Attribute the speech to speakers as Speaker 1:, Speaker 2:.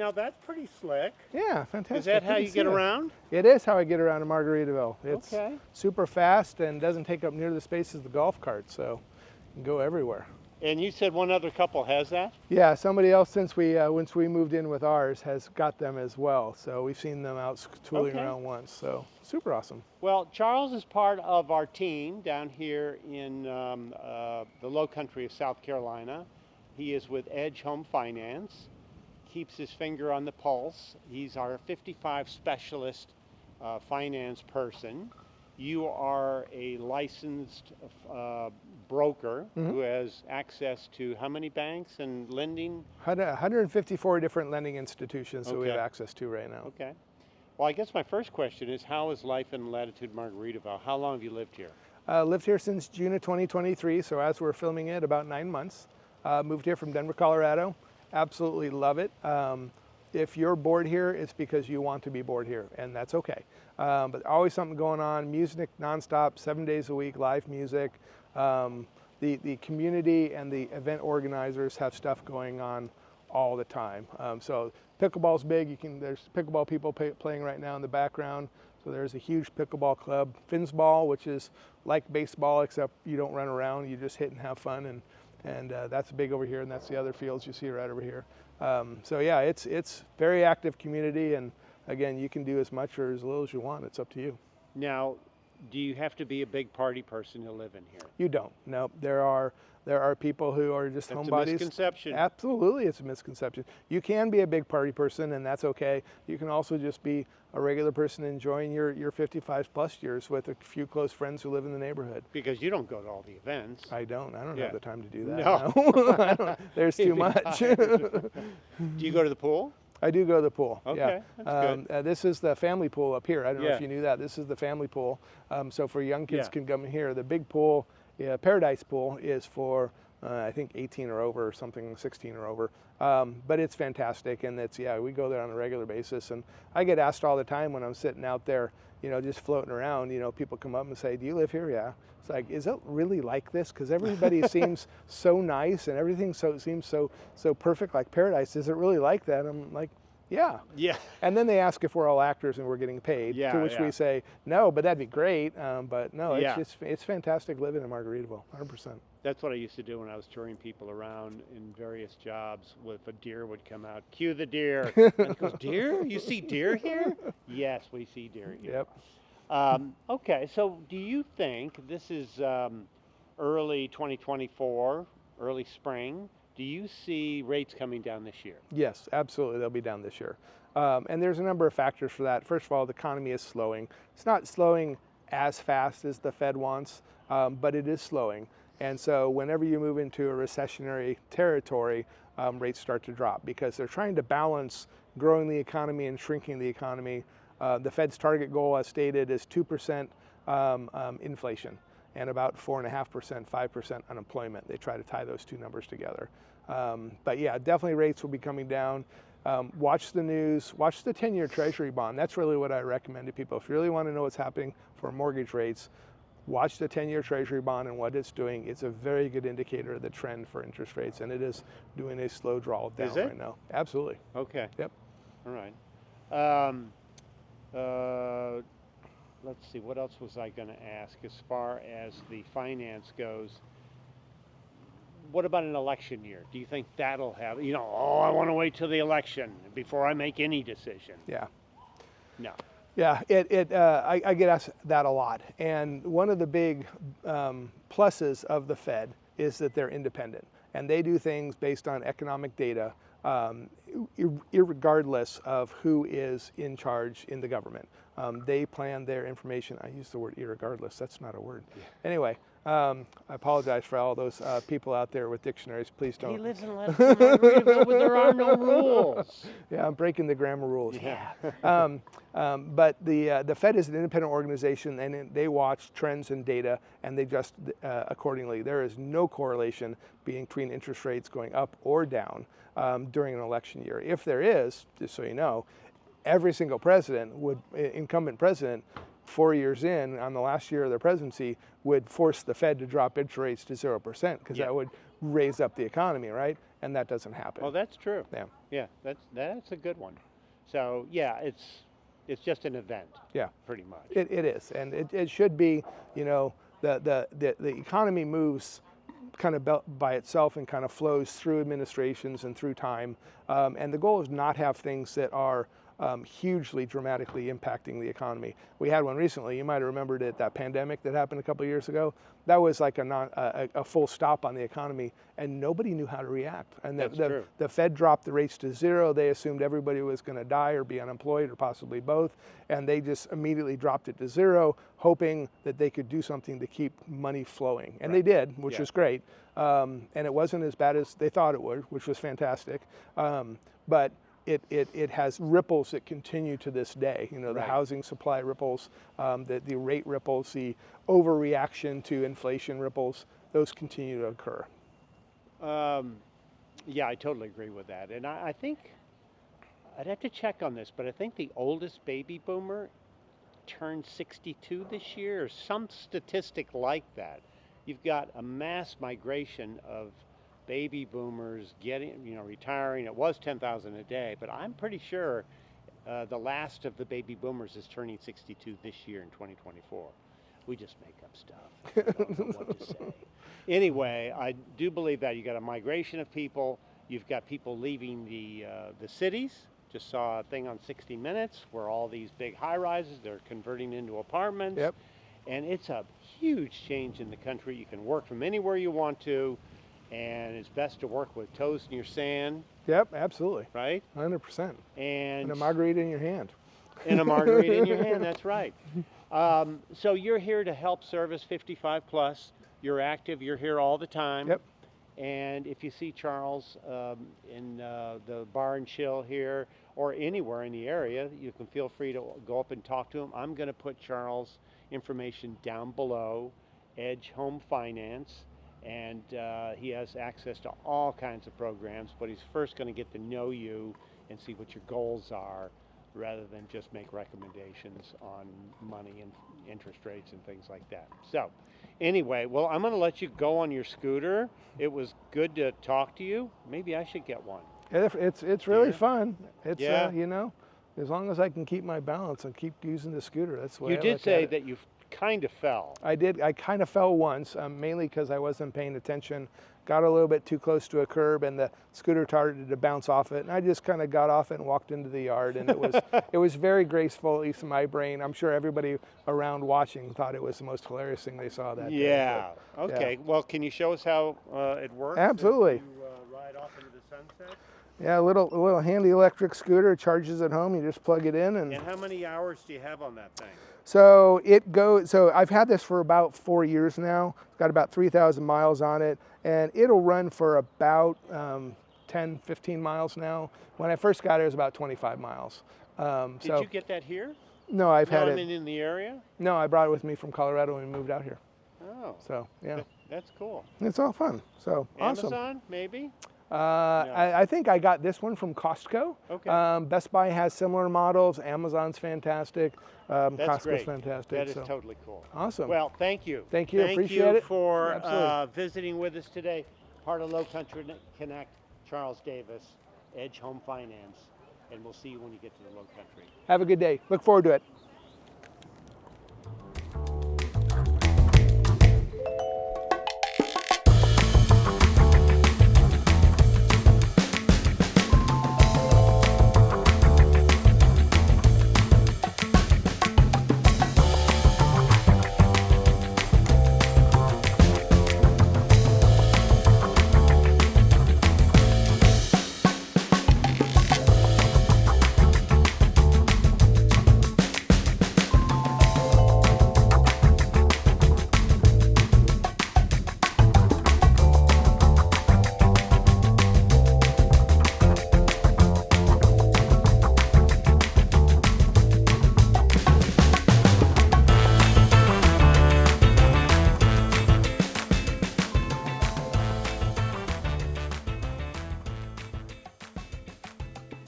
Speaker 1: Now that's pretty slick.
Speaker 2: Yeah, fantastic.
Speaker 1: Is that how
Speaker 2: can
Speaker 1: you
Speaker 2: see
Speaker 1: get
Speaker 2: it.
Speaker 1: around?
Speaker 2: It is how I get around to Margaritaville. It's
Speaker 1: Okay.
Speaker 2: super fast and doesn't take up near the space as the golf cart, so you can go everywhere.
Speaker 1: And you said one other couple has that?
Speaker 2: Yeah, somebody else since we moved in with ours has got them as well. So we've seen them out tooling around once. So super awesome.
Speaker 1: Well, Charles is part of our team down here in the Lowcountry of South Carolina. He is with Edge Home Finance. Keeps his finger on the pulse. He's our 55 specialist finance person. You are a licensed broker who has access to how many banks and lending?
Speaker 2: 154 different lending institutions that we have access to right now.
Speaker 1: Okay. Well, I guess my first question is, how is life in Latitude Margaritaville? How long have you lived here?
Speaker 2: Lived here since June of 2023, so as we're filming it, about 9 months. Moved here from Denver, Colorado. Absolutely love it. If you're bored here, it's because you want to be bored here, and that's okay. But always something going on, music nonstop, 7 days a week, live music. The community and the event organizers have stuff going on all the time. So pickleball's big. There's pickleball people playing right now in the background. So there's a huge pickleball club. Finsball, which is like baseball, except you don't run around, you just hit and have fun. And that's big over here, and that's the other fields you see right over here. So yeah, it's very active community, and again, you can do as much or as little as you want. It's up to you.
Speaker 1: Now, do you have to be a big party person to live in here?
Speaker 2: You don't. No, there are people who are just homebodies.
Speaker 1: That's a misconception.
Speaker 2: Absolutely, it's a misconception. You can be a big party person, and that's okay. You can also just be a regular person enjoying your 55 plus years with a few close friends who live in the neighborhood.
Speaker 1: Because you don't go to all the events.
Speaker 2: I don't have the time to do that.
Speaker 1: No.
Speaker 2: There's too much.
Speaker 1: Do you go to the pool?
Speaker 2: I do go to the pool.
Speaker 1: Okay,
Speaker 2: yeah.
Speaker 1: that's good.
Speaker 2: This is the family pool up here. I don't know if you knew that. This is the family pool. So for young kids can come in here. The big pool, Paradise Pool, is for I think 18 or over or something, 16 or over. But it's fantastic, and we go there on a regular basis. And I get asked all the time when I'm sitting out there, just floating around, people come up and say, "Do you live here?" Yeah. It's like, is it really like this? Because everybody seems so nice and everything seems so perfect, like paradise. Is it really like that? I'm like, yeah.
Speaker 1: Yeah.
Speaker 2: And then they ask if we're all actors and we're getting paid, to which we say, no, but that'd be great. But no, it's fantastic living in Margaritaville, 100%.
Speaker 1: That's what I used to do when I was touring people around in various jobs. If a deer would come out, cue the deer. And he goes, "Deer? You see deer here?" Yes, we see deer here.
Speaker 2: Yep.
Speaker 1: Okay, so do you think this is early 2024, early spring? Do you see rates coming down this year?
Speaker 2: Yes, absolutely. They'll be down this year. And there's a number of factors for that. First of all, the economy is slowing. It's not slowing as fast as the Fed wants, but it is slowing. And so whenever you move into a recessionary territory, rates start to drop because they're trying to balance growing the economy and shrinking the economy. The Fed's target goal, as stated, is 2% inflation and about 4.5%, 5% unemployment. They try to tie those two numbers together. But yeah, definitely rates will be coming down. Watch the news, watch the 10-year Treasury bond. That's really what I recommend to people. If you really want to know what's happening for mortgage rates, watch the 10-year Treasury bond and what it's doing. It's a very good indicator of the trend for interest rates, and it is doing a slow draw down right now. Absolutely.
Speaker 1: Okay.
Speaker 2: Yep.
Speaker 1: All right. Let's see, what else was I going to ask as far as the finance goes? What about an election year? Do you think that'll have, I want to wait till the election before I make any decision?
Speaker 2: Yeah.
Speaker 1: No.
Speaker 2: Yeah, I get asked that a lot. And one of the big pluses of the Fed is that they're independent. And they do things based on economic data, irregardless of who is in charge in the government. They plan their information. I use the word irregardless. That's not a word. Yeah. Anyway, I apologize for all those people out there with dictionaries. Please don't.
Speaker 1: He lives in Latitude Margaritaville where there are no rules.
Speaker 2: Yeah, I'm breaking the grammar rules.
Speaker 1: Yeah.
Speaker 2: But the Fed is an independent organization, and they watch trends and data, and they adjust accordingly. There is no correlation between interest rates going up or down during an election year. If there is, just so you know, every single incumbent president, 4 years in, on the last year of their presidency, would force the Fed to drop interest rates to 0% because that would raise up the economy, right? and that doesn't happen.
Speaker 1: Oh, that's true.
Speaker 2: Yeah.
Speaker 1: Yeah, that's a good one. So yeah, it's just an event.
Speaker 2: Yeah.
Speaker 1: Pretty much.
Speaker 2: It is, and it should be. You know, the economy moves kind of by itself and kind of flows through administrations and through time. And the goal is not have things that are hugely dramatically impacting the economy. We had one recently. You might have remembered it, that pandemic that happened a couple of years ago. That was like a full stop on the economy, and nobody knew how to react. And the Fed dropped the rates to zero. They assumed everybody was going to die or be unemployed or possibly both, and they just immediately dropped it to zero, hoping that they could do something to keep money flowing. And they did, which was great. And it wasn't as bad as they thought it would, which was fantastic. But it has ripples that continue to this day. You know, the housing supply ripples, the rate ripples, the overreaction to inflation ripples, those continue to occur.
Speaker 1: Yeah, I totally agree with that. And I think, I'd have to check on this, but I think the oldest baby boomer turned 62 this year, or some statistic like that. You've got a mass migration of baby boomers retiring. It was 10,000 a day, but I'm pretty sure the last of the baby boomers is turning 62 this year in 2024. We just make up stuff. I don't know what to say. Anyway, I do believe that you got a migration of people. You've got people leaving the cities. Just saw a thing on 60 Minutes where all these big high-rises, they're converting into apartments.
Speaker 2: Yep.
Speaker 1: And it's a huge change in the country. You can work from anywhere you want to, and it's best to work with toes in your sand.
Speaker 2: Yep, absolutely.
Speaker 1: Right?
Speaker 2: 100%.
Speaker 1: And
Speaker 2: a margarita in your hand.
Speaker 1: And a margarita in your hand, that's right. So you're here to help service 55 plus. You're active, you're here all the time.
Speaker 2: Yep.
Speaker 1: And if you see Charles in the bar and chill here or anywhere in the area, you can feel free to go up and talk to him. I'm going to put Charles' information down below, Edge Home Finance, and he has access to all kinds of programs, but he's first going to get to know you and see what your goals are rather than just make recommendations on money and interest rates and things like that. So anyway, well, I'm going to let you go on your scooter. It was good to talk to you. Maybe I should get one.
Speaker 2: It's really fun. It's you know, as long as I can keep my balance and keep using the scooter, that's what
Speaker 1: you did say that you kind of fell.
Speaker 2: I did. I kind of fell once, mainly because I wasn't paying attention. Got a little bit too close to a curb, and the scooter started to bounce off it. And I just kind of got off it and walked into the yard, and it was very graceful, at least in my brain. I'm sure everybody around watching thought it was the most hilarious thing they saw that day.
Speaker 1: Yeah. Okay. Yeah. Well, can you show us how it works?
Speaker 2: Absolutely.
Speaker 1: You ride off into the sunset.
Speaker 2: Yeah, a little handy electric scooter, charges at home. You just plug it in, and
Speaker 1: how many hours do you have on that thing?
Speaker 2: So I've had this for about 4 years now. It's got about 3,000 miles on it, and it'll run for about 10, 15 miles now. When I first got it, it was about 25 miles.
Speaker 1: Did you get that here?
Speaker 2: No, I've had it.
Speaker 1: In the area?
Speaker 2: No, I brought it with me from Colorado when we moved out here.
Speaker 1: Oh.
Speaker 2: So, yeah.
Speaker 1: That's cool.
Speaker 2: It's all fun. So, awesome.
Speaker 1: Amazon, maybe?
Speaker 2: No. I think I got this one from Costco.
Speaker 1: Okay.
Speaker 2: Best Buy has similar models. Amazon's fantastic.
Speaker 1: That's
Speaker 2: Costco's
Speaker 1: great.
Speaker 2: fantastic.
Speaker 1: That is totally cool.
Speaker 2: Awesome.
Speaker 1: Well, thank you.
Speaker 2: Thank you. Appreciate it.
Speaker 1: For visiting with us today. Part of Lowcountry Connect, Charles.Davis, Edge Home Finance, and we'll see you when you get to the Lowcountry.
Speaker 2: Have a good day. Look forward to it.